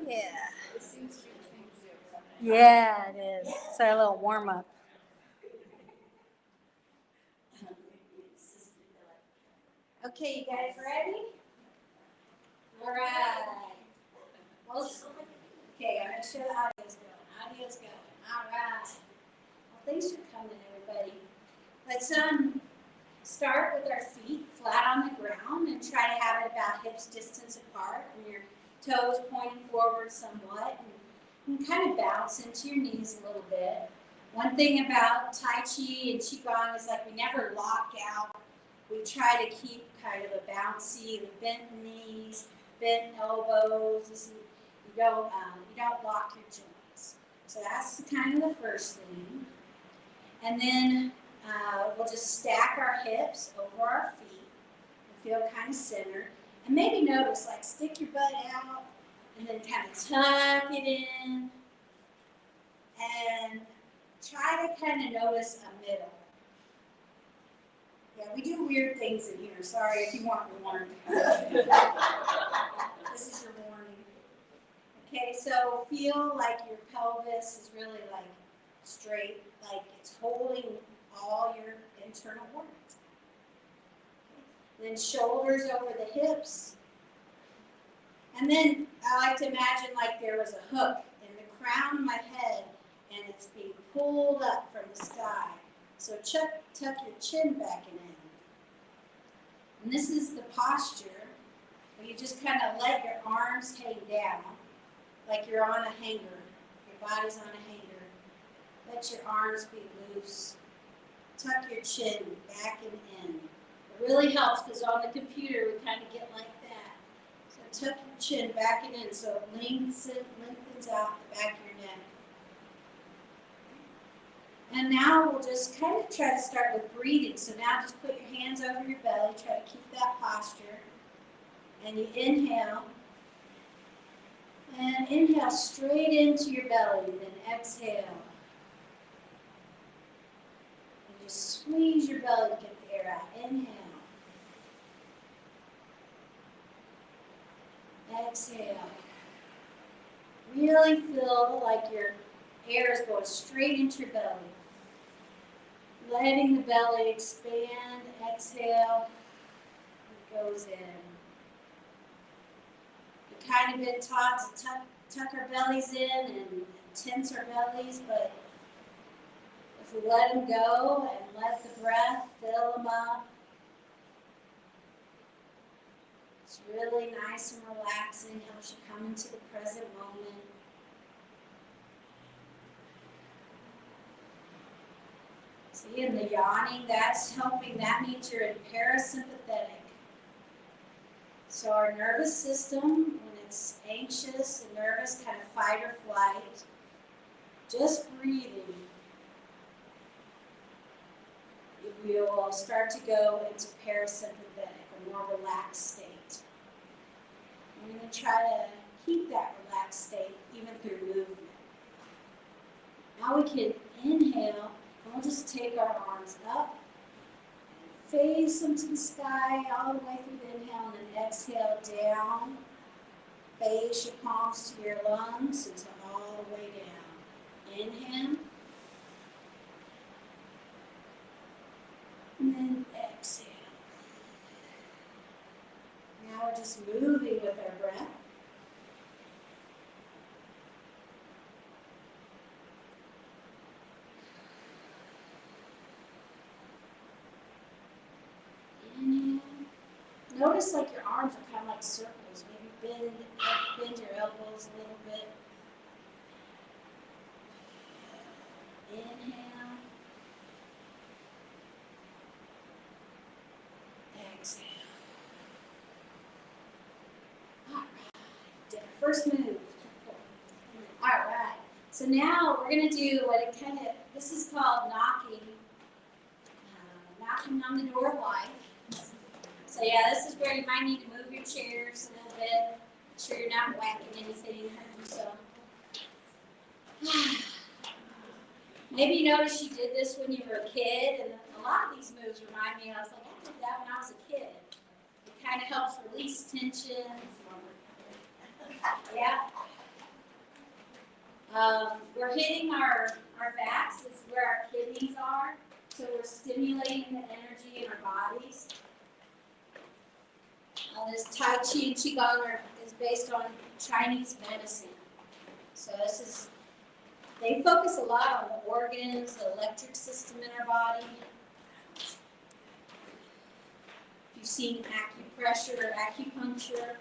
Yeah. Yeah, it is. It's our little warm up. Okay, you guys ready? All right. Well, okay, I'm going to show the audio's going. Audio's going. All right. Well, thanks for coming, everybody. Let's start with our feet flat on the ground and try to have it about hips distance apart and your toes pointing forward somewhat. And you can kind of bounce into your knees a little bit. One thing about Tai Chi and Qigong is like we never lock out. We try to keep kind of a bouncy, bent knees, bent elbows. You don't lock your joints. So that's kind of the first thing. And then we'll just stack our hips over our feet and feel kind of centered. And maybe notice, like, stick your butt out and then kind of tuck it in. And try to kind of notice a middle. Yeah, we do weird things in here. Sorry if you weren't warned. This is your warning. Okay, so feel like your pelvis is really like straight, like it's holding all your internal organs. Okay. Then shoulders over the hips. And then I like to imagine like there was a hook in the crown of my head and it's being pulled up from the sky. So tuck your chin back in. And this is the posture where you just kind of let your arms hang down like you're on a hanger. Your body's on a hanger. Let your arms be loose. Tuck your chin back and in. It really helps because on the computer we kind of get like that. So tuck your chin back and in so it lengthens out the back of your neck. And now we'll just kind of try to start with breathing. So now just put your hands over your belly. Try to keep that posture. And you inhale. And inhale straight into your belly. Then exhale. And just squeeze your belly to get the air out. Inhale. Exhale. Really feel like your air is going straight into your belly. Letting the belly expand, exhale, it goes in. We've kind of been taught to tuck our bellies in and tense our bellies, but if we let them go and let the breath fill them up, it's really nice and relaxing, helps you come into the present moment. See, and the yawning, that's helping. That means you're in parasympathetic. So our nervous system, when it's anxious and nervous, kind of fight or flight, just breathing, we will start to go into parasympathetic, a more relaxed state. We're going to try to keep that relaxed state even through movement. Now we can inhale. We'll just take our arms up, face them to the sky all the way through the inhale, and then exhale down. Face your palms to your lungs until all the way down. Inhale. And then exhale. Now we're just moving with our breath. Notice like your arms are kind of like circles. Maybe bend your elbows a little bit. Inhale. Exhale. All right. First move. All right. So now we're going to do what it kind of, this is called knocking on the door of life. So yeah, this is where you might need to move your chairs a little bit. Make sure you're not whacking anything, hurting yourself. Maybe you noticed you did this when you were a kid, and a lot of these moves remind me, I was like, I did that when I was a kid. It kind of helps release tension. Yeah. We're hitting our backs. This is where our kidneys are. So we're stimulating the energy in our bodies. This Tai Chi and Qigong is based on Chinese medicine. So they focus a lot on the organs, the electric system in our body. If you've seen acupressure or acupuncture,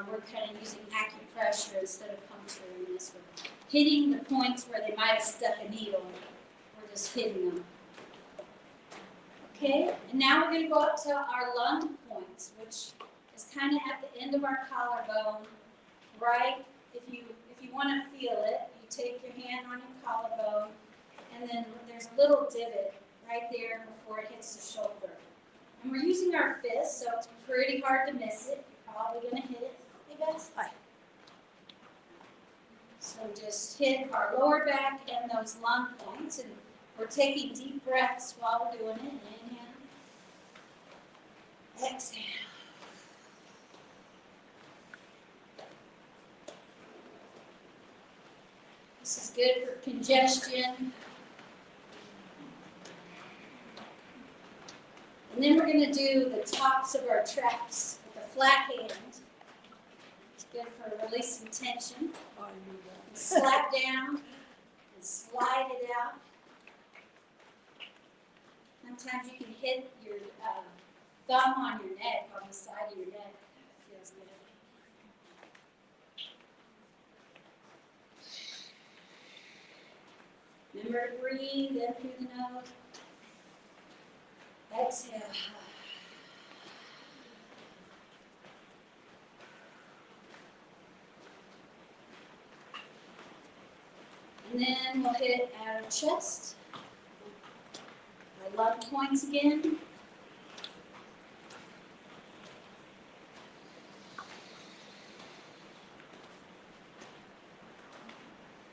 we're kind of using acupressure instead of puncturing this. We're hitting the points where they might have stuck a needle. We're just hitting them. Okay, and now we're going to go up to our lung points, which is kind of at the end of our collarbone, right? If you want to feel it, you take your hand on your collarbone, and then there's a little divot right there before it hits the shoulder. And we're using our fists, so it's pretty hard to miss it. You're probably going to hit it. Hey guys, hi. So just hit our lower back and those lung points, and we're taking deep breaths while we're doing it. Inhale. Exhale. This is good for congestion. And then we're going to do the tops of our traps with a flat hand. It's good for releasing tension. Slap down and slide it out. Sometimes you can hit your thumb on your neck, on the side of your neck. It feels good. Remember to breathe in through the nose. Exhale. And then we'll hit our chest. Our lung points again.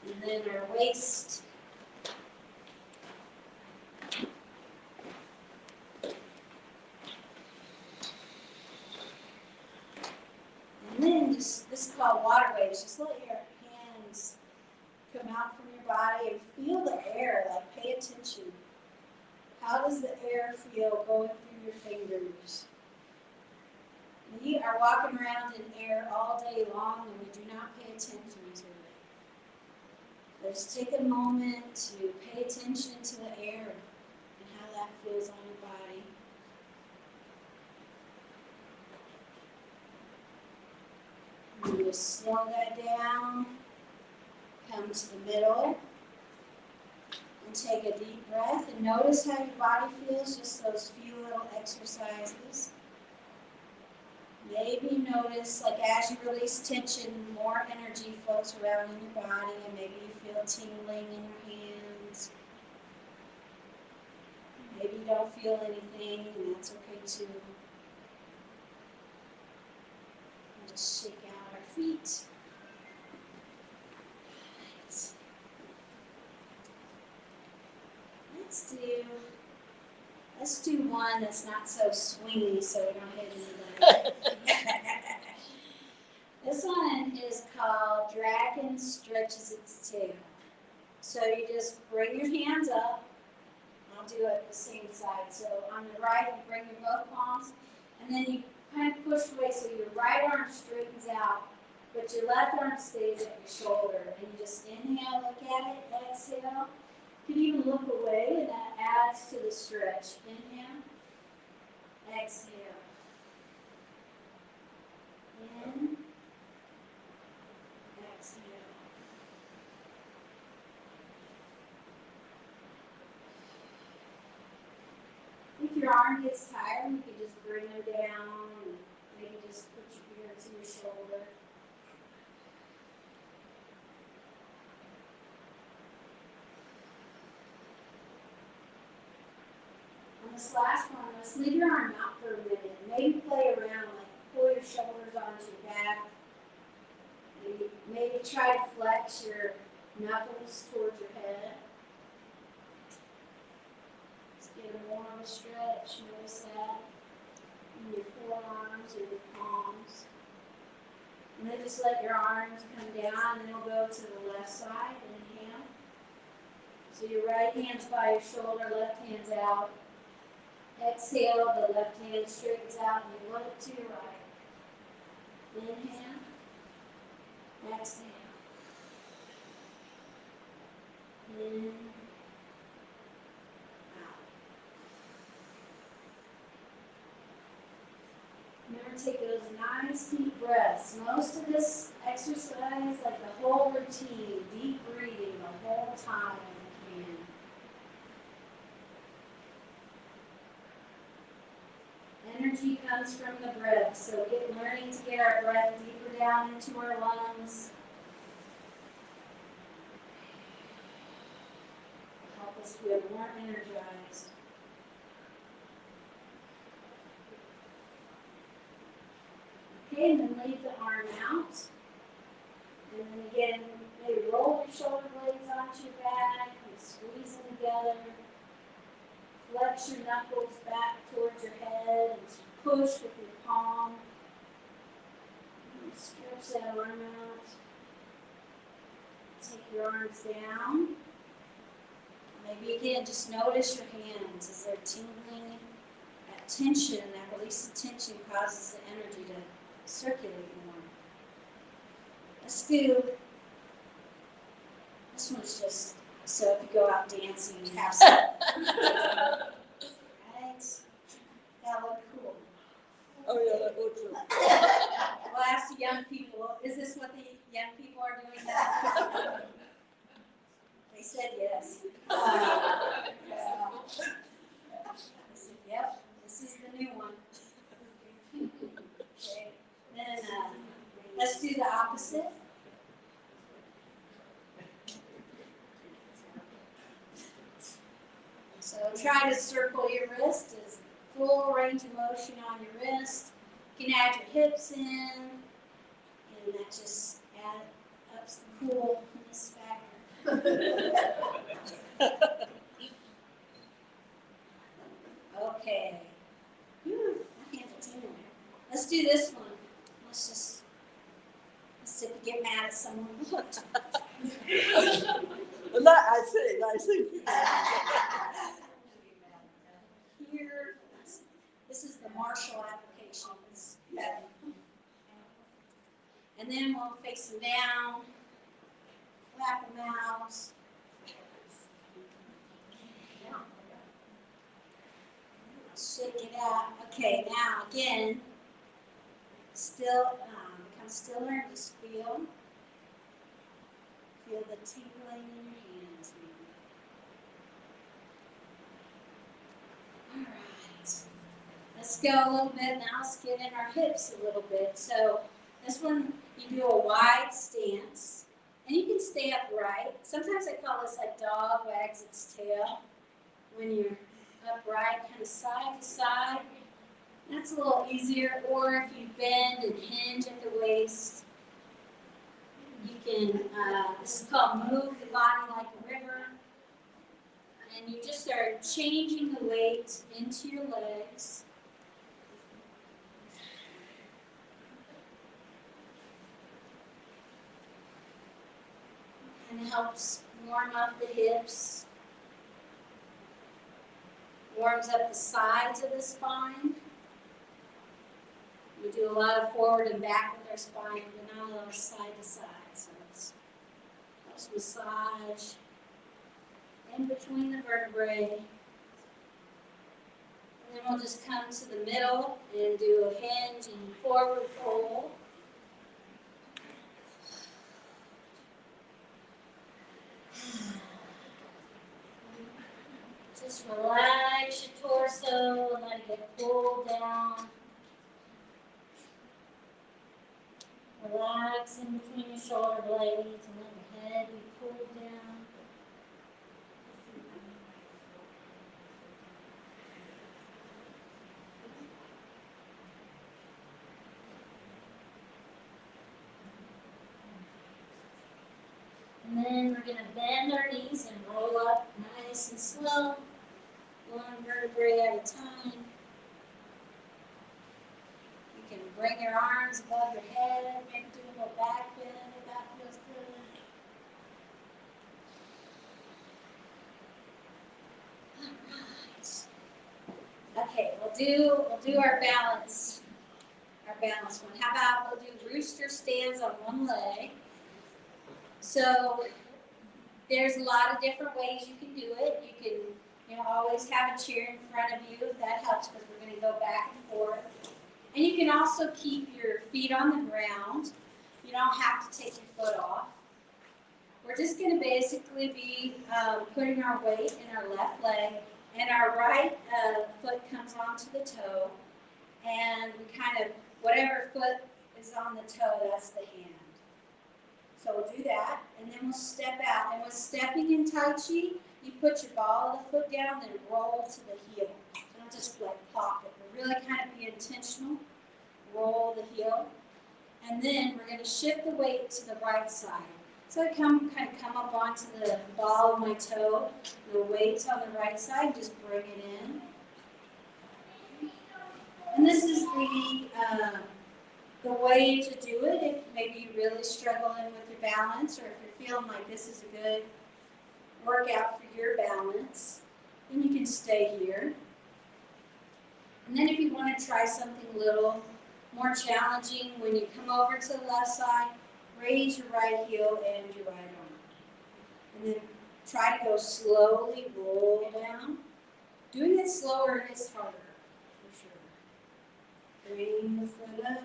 And then our waist. And then this is called water waves. Just let your hands come out from your body and feel the air, like pay attention. How does the air feel going through your fingers? We are walking around in air all day long and we do not pay attention to it. Let's take a moment to pay attention to the air and how that feels on your body. And just slow that down. Come to the middle. And take a deep breath and notice how your body feels, just those few little exercises. Maybe notice, like as you release tension, more energy floats around in your body, and maybe you feel tingling in your hands. Maybe you don't feel anything, and that's okay too. And just shake out our feet. Let's do one that's not so swingy so we don't hit anybody. This one is called Dragon Stretches Its Tail. So you just bring your hands up. I'll do it the same side. So on the right, you bring your both palms, and then you kind of push away so your right arm straightens out, but your left arm stays at your shoulder. And you just inhale, look at it, exhale. You can even look away, and that adds to the stretch. Inhale, exhale. In, exhale. If your arm gets tired, you can just bring them down, and maybe just put your ear to your shoulder. This last one, let's leave your arm out for a minute. Maybe play around, like pull your shoulders onto your back. Maybe try to flex your knuckles towards your head. Just get more of a stretch. Notice that in your forearms or your palms. And then just let your arms come down, and then we'll go to the left side. Inhale. So your right hand's by your shoulder, left hand's out. Exhale, the left hand straightens out, and you look to your right. Inhale. Exhale. In. Out. Remember to take those nice deep breaths. Most of this exercise, like the whole routine, deep breathing the whole time if you can. Energy comes from the breath, so learning to get our breath deeper down into our lungs. Help us feel more energized. Okay, and then leave the arm out. And then again, maybe roll your shoulder blades onto your back and squeeze them together. Flex your knuckles back towards your head and push with your palm. And stretch that arm out. Take your arms down. Maybe again, just notice your hands as they're tingling. That tension, that release of tension causes the energy to circulate more. Let's do, this one's just, so if you go out dancing, you have some. Right? That look cool. Oh yeah, that looks cool. We'll ask the young people, is this what the young people are doing now? They said yes. I said, yep, this is the new one. Okay. Then let's do the opposite. So try to circle your wrist as full range of motion on your wrist. You can add your hips in, and that just ups the coolness factor. Okay. My hands are tingling. Let's do this one. Let's see if we get mad at someone. I see. Here, this is the martial application. And then we'll face them down, flap them out. Shake it out. Okay, now again, still, become stiller and just feel the tingling in your hands. All right. Let's go a little bit now. Let's get in our hips a little bit. So this one, you do a wide stance, and you can stay upright. Sometimes I call this like dog wags its tail. When you're upright, kind of side to side. That's a little easier. Or if you bend and hinge at the waist, you can, this is called move the body like a river. And you just start changing the weight into your legs. And it helps warm up the hips. Warms up the sides of the spine. We do a lot of forward and back with our spine, but not a lot of side to side. So it helps massage in between the vertebrae. And then we'll just come to the middle and do a hinge and forward fold. Just relax your torso and let it get pulled down. Relax in between your shoulder blades and let your head be pulled down. And then we're going to bend our knees and roll up nice and slow, one vertebrae at a time. You can bring your arms above your head, maybe do a we'll do our balance one. How about we'll do rooster stands on one leg. So there's a lot of different ways you can do it. You can always have a chair in front of you if that helps, because we're going to go back and forth. And you can also keep your feet on the ground. You don't have to take your foot off. We're just going to basically be putting our weight in our left leg, and our right foot comes onto the toe, and we kind of, whatever foot is on the toe, that's the hand. So we'll do that, and then we'll step out. And with stepping in Tai Chi, you put your ball of the foot down, then roll to the heel. So don't just like pop it, but really kind of be intentional. Roll the heel, and then we're going to shift the weight to the right side. So I kind of come up onto the ball of my toe. The weight's on the right side. Just bring it in. And this is the way to do it if maybe you're really struggling with your balance, or if you're feeling like this is a good workout for your balance, then you can stay here. And then if you want to try something a little more challenging, when you come over to the left side, raise your right heel and your right arm. And then try to go slowly, roll down. Doing it slower is harder, for sure. Bring the foot up.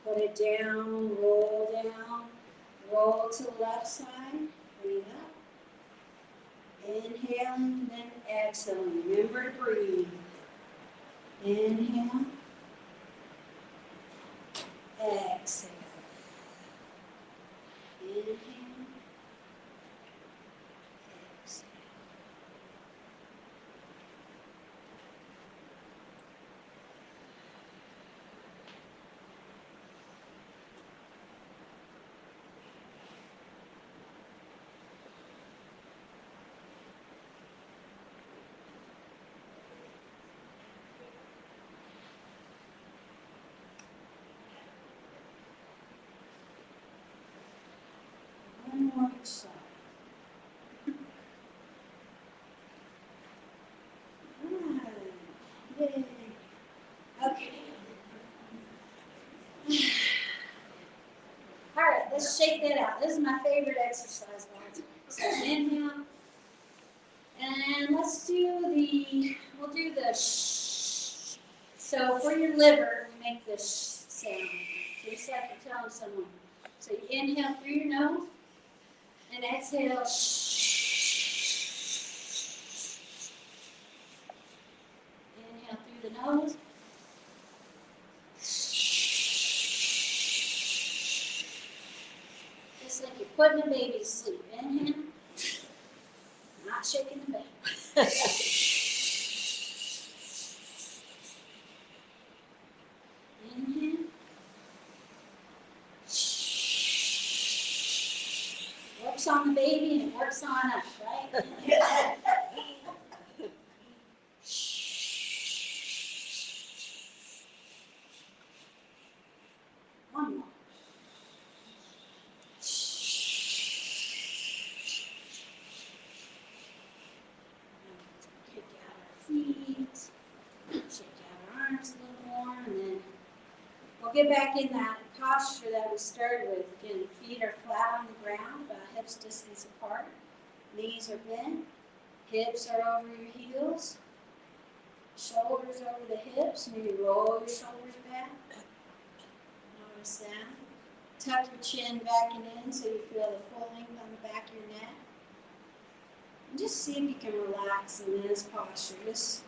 Put it down, roll to the left side, breathe up. Inhaling, then exhaling. Remember to breathe. Inhale. Exhale. Inhale. Exhale. One more each side. Right. Yay. Okay. All right, let's shake that out. This is my favorite exercise, guys. So inhale. And we'll do the shh. So for your liver, we make the shh sound. Just like you're telling someone. So you inhale through your nose and exhale. Inhale through the nose. Just like you're putting a baby to sleep. Inhale. Not shaking the baby. Inhale. Works on the baby and it works on us, right? One more. Kick out our feet, shake out our arms a little more, and then we'll get back in that posture that we started with. Again, feet are flat on the ground, about hips distance apart. Knees are bent, hips are over your heels, shoulders over the hips. Maybe roll your shoulders back. Notice that. Tuck your chin back and in so you feel the full length on the back of your neck. And just see if you can relax in this posture. Just,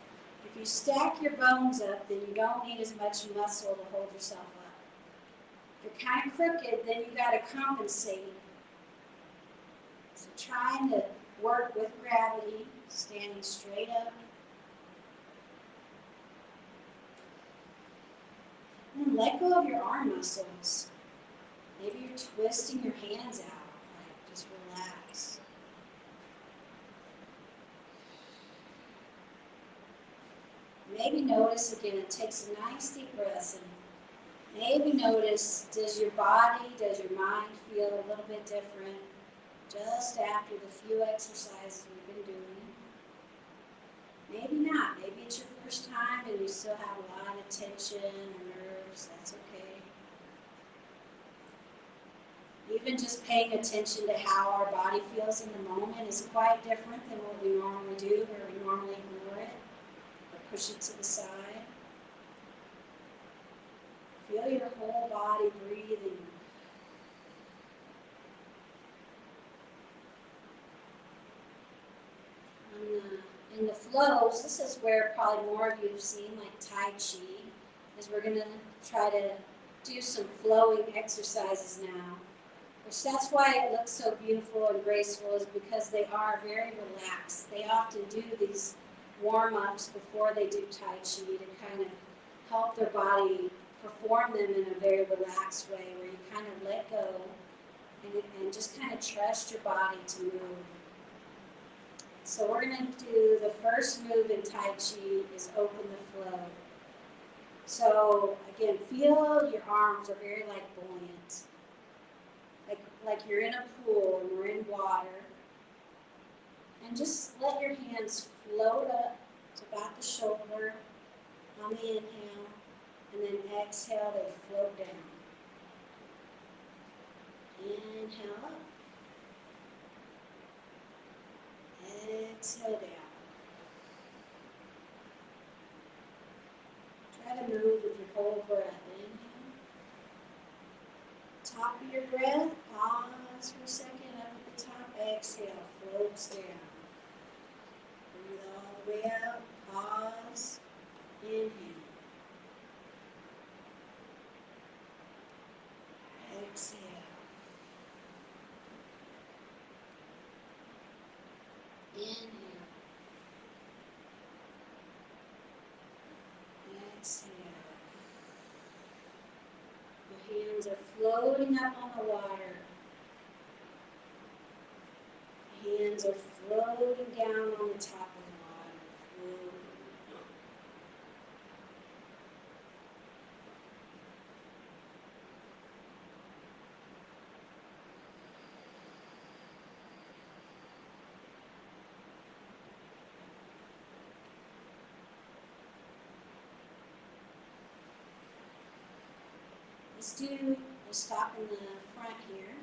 if you stack your bones up, then you don't need as much muscle to hold yourself up. If you're kind of crooked, then you got to compensate. So trying to work with gravity, standing straight up. And let go of your arm muscles. Maybe you're twisting your hands out. Like, just relax. Maybe notice again, it takes a nice deep breath, and maybe notice, does your body, does your mind feel a little bit different just after the few exercises we've been doing? Maybe not. Maybe it's your first time and you still have a lot of tension or nerves, that's okay. Even just paying attention to how our body feels in the moment is quite different than what we normally do, where we normally ignore it or push it to the side. Feel your whole body breathing. In the flows, this is where probably more of you have seen, like Tai Chi, is we're going to try to do some flowing exercises now. Which that's why it looks so beautiful and graceful, is because they are very relaxed. They often do these warm-ups before they do Tai Chi to kind of help their body perform them in a very relaxed way, where you kind of let go and just kind of trust your body to move. So we're going to do the first move in Tai Chi is open the flow. So again, feel your arms are very like buoyant. Like you're in a pool and we're in water. And just let your hands float up to about the shoulder on the inhale, and then exhale, they float down. Inhale up. Exhale down. Try to move with your whole breath. Inhale. Top of your breath, pause for a second, up at the top, exhale, floats down. Breathe all the way out, pause, inhale. Exhale. Inhale. Exhale. Your hands are floating up on the water. Hands are floating down on the top of the water. Floating up. We'll stop in the front here.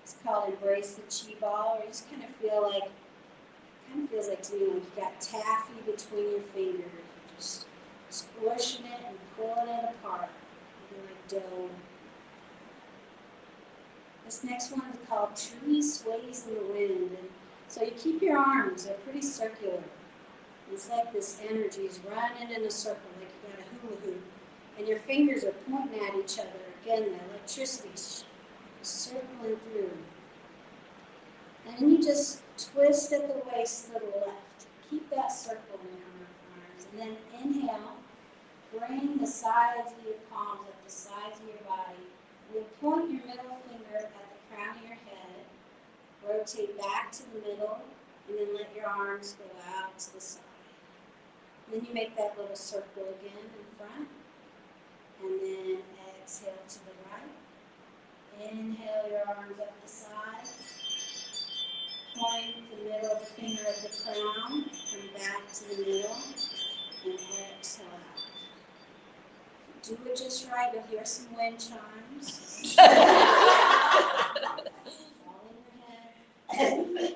It's called Embrace the Chi Ball, or you just kind of feels like to me like you got taffy between your fingers. Just squishing it and pulling it apart. Like dough. This next one is called Tree Sways in the Wind. And so you keep your arms, they're pretty circular. It's like this energy is running in a circle, like you got a hula hoop. And your fingers are pointing at each other. Again, the electricity is circling through. And then you just twist at the waist to the left. Keep that circle in your arms. And then inhale. Bring the sides of your palms up the sides of your body. And then point your middle finger at the crown of your head. Rotate back to the middle. And then let your arms go out to the side. And then you make that little circle again in front. And then exhale to the right. Inhale your arms up the side. Point the middle of the finger at the crown. Come back to the middle. And exhale out. Do it just right. You'll hear some wind chimes. All in your head.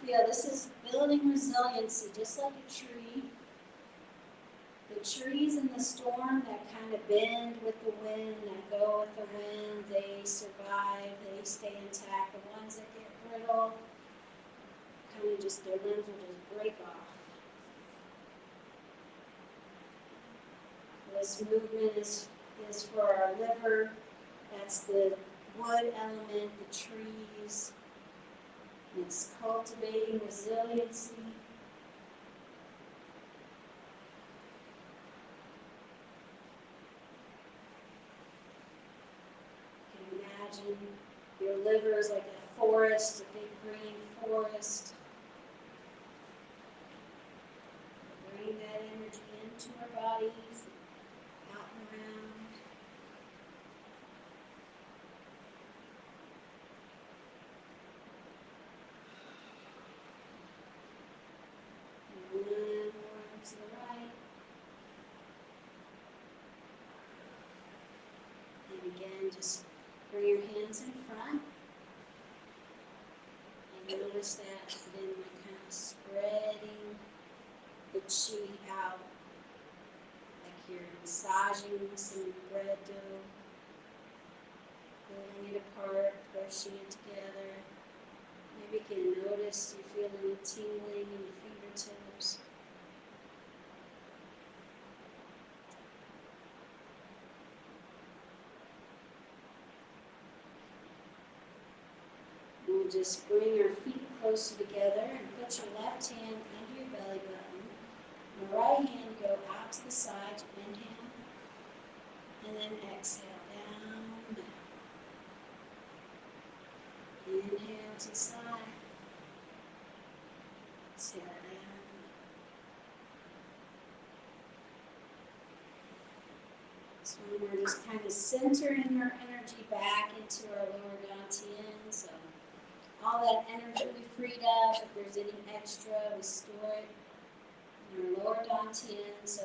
Feel this is building resiliency, just like a tree. The trees in the storm that kind of bend with the wind, that go with the wind, they survive, they stay intact. The ones that get brittle, kind of just their limbs will just break off. This movement is for our liver. That's the wood element, the trees. It's cultivating resiliency. imagine your liver is like a forest, a big green forest. Bring that energy into our bodies, out and around. And one more to the right. And again, just bring your hands in front. And notice that then we're kind of spreading the chi out, like you're massaging some bread dough, pulling it apart, pushing it together. Maybe you can notice you feel any tingling in your fingertips. We'll just bring your feet closer together and put your left hand under your belly button. And the right hand go out to the side, inhale, and then exhale down. Inhale to the side, exhale down. So we're just kind of centering our energy back into our lower dantian. So all that energy we freed up, if there's any extra, we store it in our lower dantian. So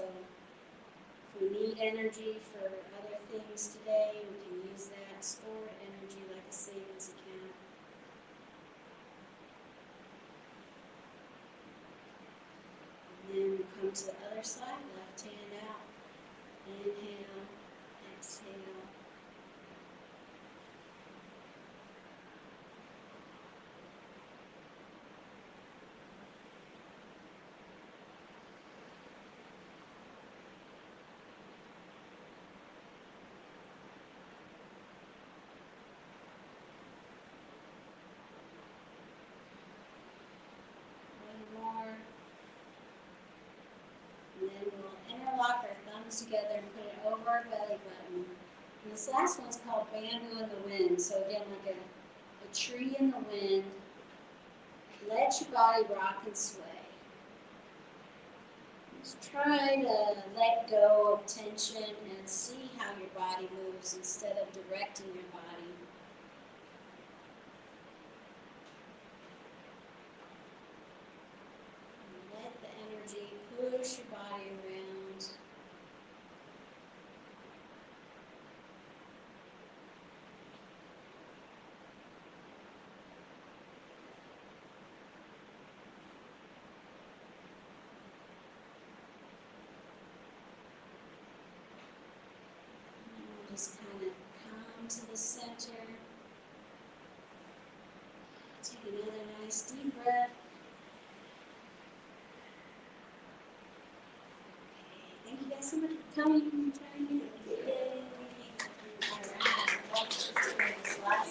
if we need energy for other things today, we can use that stored energy like a savings account. And then we come to the other side, left hand out. Inhale, exhale. One more. And then we'll interlock our thumbs together and put it over our belly button. And this last one's called bamboo in the wind. So again, like a tree in the wind. Let your body rock and sway. Just try to let go of tension and see how your body moves instead of directing your body. And let the energy push your body around. Just kind of come to the center. Take another nice deep breath. Okay, thank you guys so much for coming. Yay. All right.